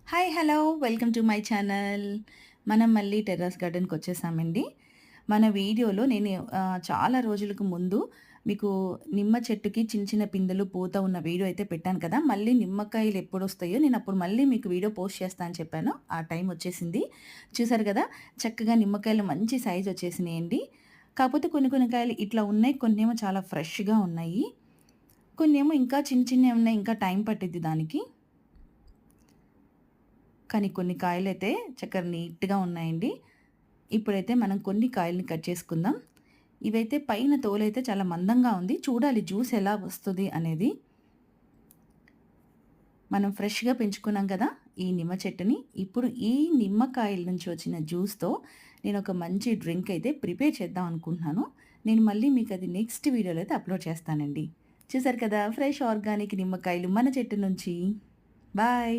Hi! Hello! Welcome to my channel. మనం మళ్ళీ terrace గార్డెన్‌కొచ్చేసామండి. మన వీడియోలో నేను చాలా రోజులకు ముందు మీకు నిమ్మ చెట్టుకి చిన్న చిన్న పిందెలు పూత ఉన్న వీడియో అయితే పెట్టాను కదా! మళ్ళీ నిమ్మకాయలు ఎప్పుడొస్తాయో నేనప్పుడు మళ్ళీ మీకు వీడియో పోస్ట్ చేస్తా అని చెప్పాను. ఆ టైం వచ్చేసింది. చూసారు కదా! చక్కగా నిమ్మకాయలు మంచి సైజ్ వచ్చేసినాయండి. కాకపోతే కొన్ని కొన్ని కాయలు ఇట్లా ఉన్నాయి. కొన్నేమో చాలా ఫ్రెష్‌గా ఉన్నాయి. కొన్నేమో ఇంకా చిన్న చిన్నవి ఉన్నాయి. ఇంకా టైం పట్టిద్ది దానికి. కానీ కొన్ని కాయలైతే చక్కగా నీట్‌గా ఉన్నాయండి. ఇప్పుడైతే మనం కొన్ని కాయల్ని కట్ చేసుకుందాం. ఇవైతే పైన తోలైతే చాలా మందంగా ఉంది. చూడాలి జ్యూస్ ఎలా వస్తది అనేది. మనం ఫ్రెష్‌గా పెంచుకున్నాం కదా! ఈ నిమ్మ చెట్టుని. ఇప్పుడు ఈ నిమ్మకాయల నుంచి వచ్చిన జ్యూస్‌తో నేనొక మంచి డ్రింక్ అయితే ప్రిపేర్ చేద్దాం అనుకుంటున్నాను. నేను మళ్ళీ మీకది నెక్స్ట్ వీడియోలో అయితే అప్‌లోడ్ చేస్తానండి. చూసారు కదా! ఫ్రెష్ ఆర్గానిక్ నిమ్మకాయలు మన చెట్టు నుంచి. బాయ్.